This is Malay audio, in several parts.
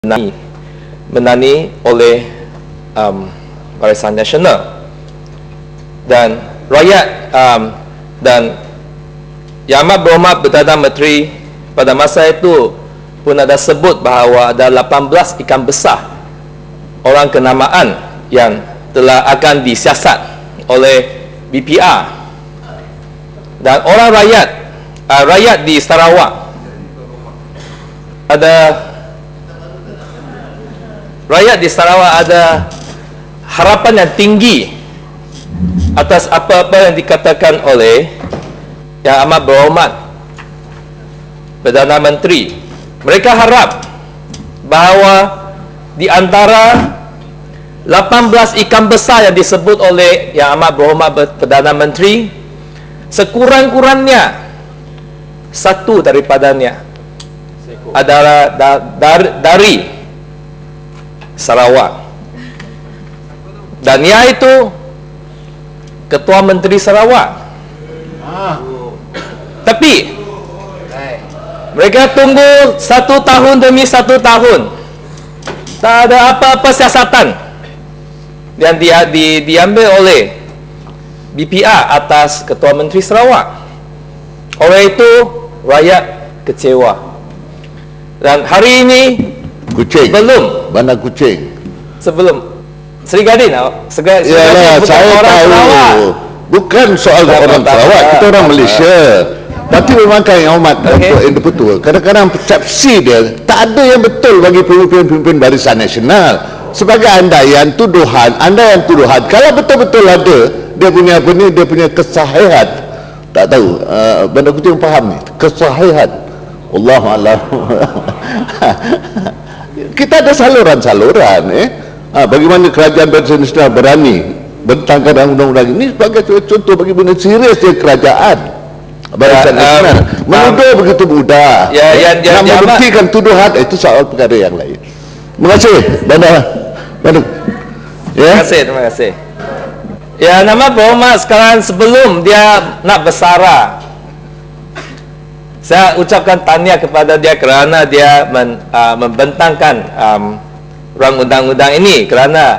menani oleh Barisan Nasional dan rakyat dan Yang Amat Berhormat Perdana Menteri pada masa itu pun ada sebut bahawa ada 18 ikan besar orang kenamaan yang telah akan disiasat oleh BPR dan orang rakyat di Sarawak ada harapan yang tinggi atas apa-apa yang dikatakan oleh Yang Amat Berhormat Perdana Menteri. Mereka harap bahawa di antara 18 ikan besar yang disebut oleh Yang Amat Berhormat Perdana Menteri, sekurang-kurangnya satu daripadanya adalah dari Sarawak, dan iaitu Ketua Menteri Sarawak. Tapi mereka tunggu 1 tahun demi 1 tahun, tak ada apa-apa siasatan yang diambil oleh BPR atas Ketua Menteri Sarawak. Oleh itu rakyat kecewa, dan hari ini Bandar Kuching sebelum Seri Gadin, yalah, saya tahu Sarawak. Bukan soal orang Sarawak, kita orang Malaysia. Tapi memang Yang Amat betul. Kadang-kadang persepsi dia tak ada yang betul bagi pemimpin-pemimpin Barisan Nasional. Sebagai andaian tuduhan. Kalau betul-betul ada dia punya kesahihan. Tak tahu Bandar Kuching faham ni kesahihan. Allahuakbar. Kita ada saluran-saluran bagaimana kerajaan Barisan Nasional berani bentangkan undang-undang ini sebagai contoh bagi benda serius dia kerajaan Barisan Nasional menuduh begitu mudah. Nak membuktikan tuduhan itu soal perkara yang lain. Terima kasih Bandar. Terima kasih. Ya, Yang Amat Berhormat sekarang sebelum dia nak bersara, saya ucapkan tahniah kepada dia kerana dia membentangkan rang undang-undang ini, kerana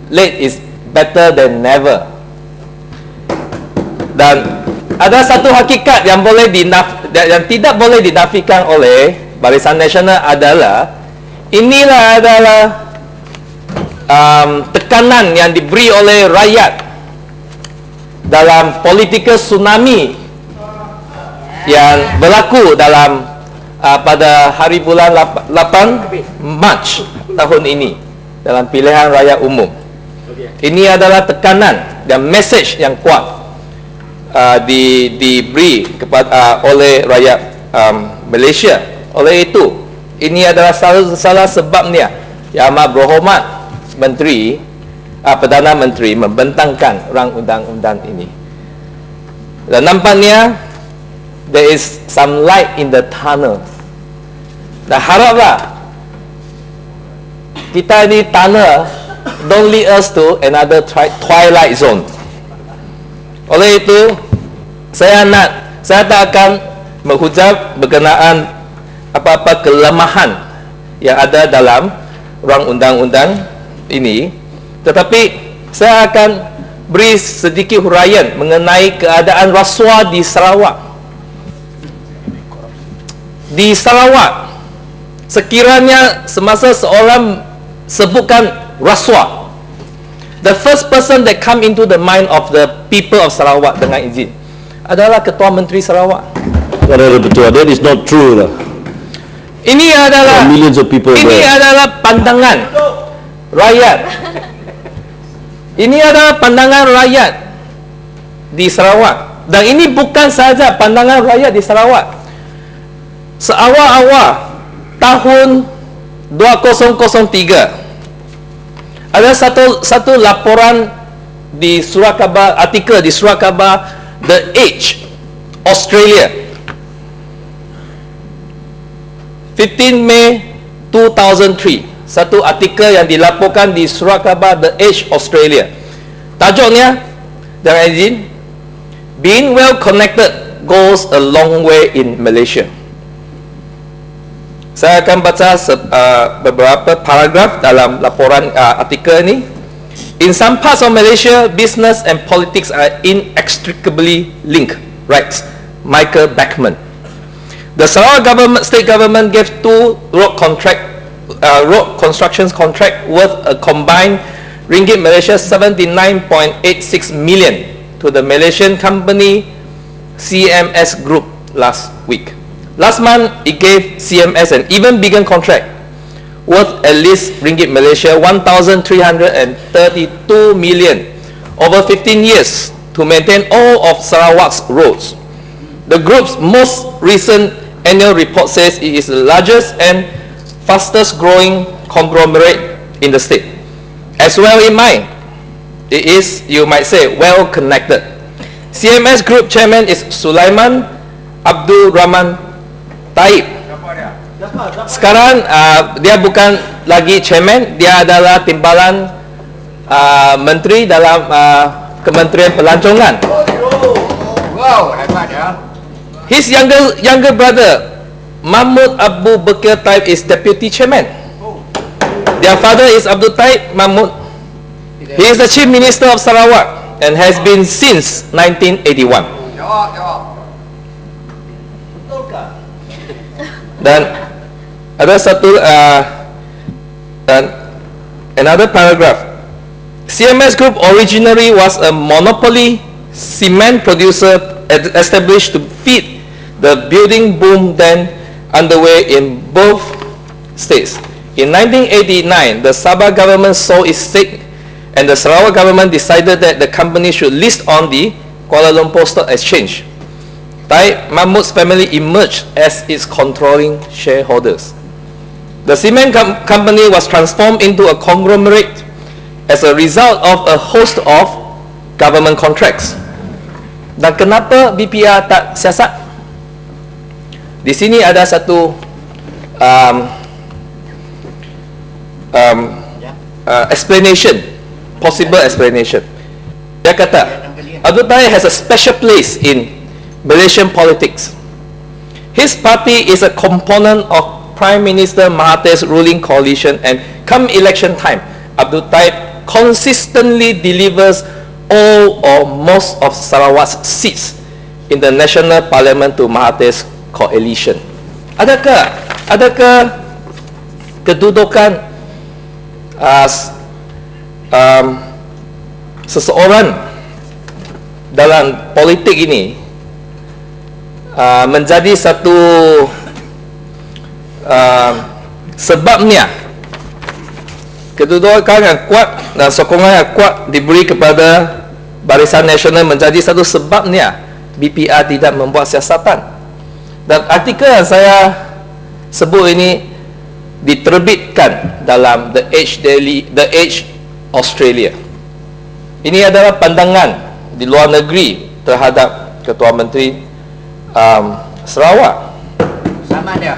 late is better than never. Dan ada satu hakikat yang yang tidak boleh dinafikan oleh Barisan Nasional adalah tekanan yang diberi oleh rakyat dalam political tsunami yang berlaku dalam pada hari bulan 8 Mac tahun ini dalam pilihan raya umum. Ini adalah tekanan dan mesej yang kuat diberi kepada oleh rakyat Malaysia. Oleh itu, ini adalah salah sebabnya Yang Amat Berhormat Perdana Menteri membentangkan rang undang-undang ini. Dan nampaknya there is some light in the tunnel. Dan haraplah kita ini tunnel don't lead us to another twilight zone. Oleh itu, saya tak akan menghujat berkenaan apa-apa kelemahan yang ada dalam rang undang-undang ini, tetapi saya akan beri sedikit huraian mengenai keadaan rasuah di Sarawak. Di Sarawak, sekiranya semasa seorang sebutkan rasuah, the first person that come into the mind of the people of Sarawak dengan izin adalah Ketua Menteri Sarawak. That is not true lah. Ini adalah pandangan rakyat. Ini adalah pandangan rakyat di Sarawak, dan ini bukan sahaja pandangan rakyat di Sarawak. Seawal-awal tahun 2003 ada satu laporan di surat khabar, artikel di surat khabar The Age Australia 15 Mei 2003. Satu artikel yang dilaporkan di surat khabar The Age Australia. Tajuknya, dengan izin, being well connected goes a long way in Malaysia. Saya akan baca beberapa paragraf dalam laporan artikel ini. In some parts of Malaysia, business and politics are inextricably linked, writes Michael Beckman. The Sarawak state government gave 2 road construction contract worth a combined ringgit Malaysia 79.86 million to the Malaysian company CMS Group last week. Last month, it gave CMS an even bigger contract worth at least ringgit Malaysia 1,332 million over 15 years to maintain all of Sarawak's roads. The group's most recent annual report says it is the largest and fastest growing conglomerate in the state. As well in mind, it is, you might say, well connected. CMS Group Chairman is Sulaiman Abdul Rahman Taib. Sekarang dia bukan lagi chairman, dia adalah timbalan menteri dalam Kementerian Pelancongan. Wow, hebat ya. His younger brother Mahmud Abu Bakar Taib is deputy chairman. Their father is Abdul Taib Mahmud. He is the chief minister of Sarawak and has been since 1981. Jawab. Dan ada satu dan another paragraph. CMS Group originally was a monopoly cement producer established to feed the building boom then underway in both states. In 1989, the Sabah government sold its stake and the Sarawak government decided that the company should list on the Kuala Lumpur Stock Exchange. Taib Mahmud's family emerged as its controlling shareholders. The cement company was transformed into a conglomerate as a result of a host of government contracts. Dan kenapa BPR tak siasat? Di sini ada satu explanation, possible explanation. Dia kata, Abdul Taib has a special place in Malaysian politics. His party is a component of Prime Minister Mahathir's ruling coalition, and come election time, Abdul Taib consistently delivers all or most of Sarawak's seats in the national parliament to Mahathir's coalition. Adakah kedudukan seseorang dalam politik ini menjadi satu sebabnya kedudukan yang kuat dan sokongan yang kuat diberi kepada Barisan Nasional menjadi satu sebabnya BPR tidak membuat siasatan. Dan artikel yang saya sebut ini diterbitkan dalam The Age Australia. Ini adalah pandangan di luar negeri terhadap Ketua Menteri Sarawak. Sama dia.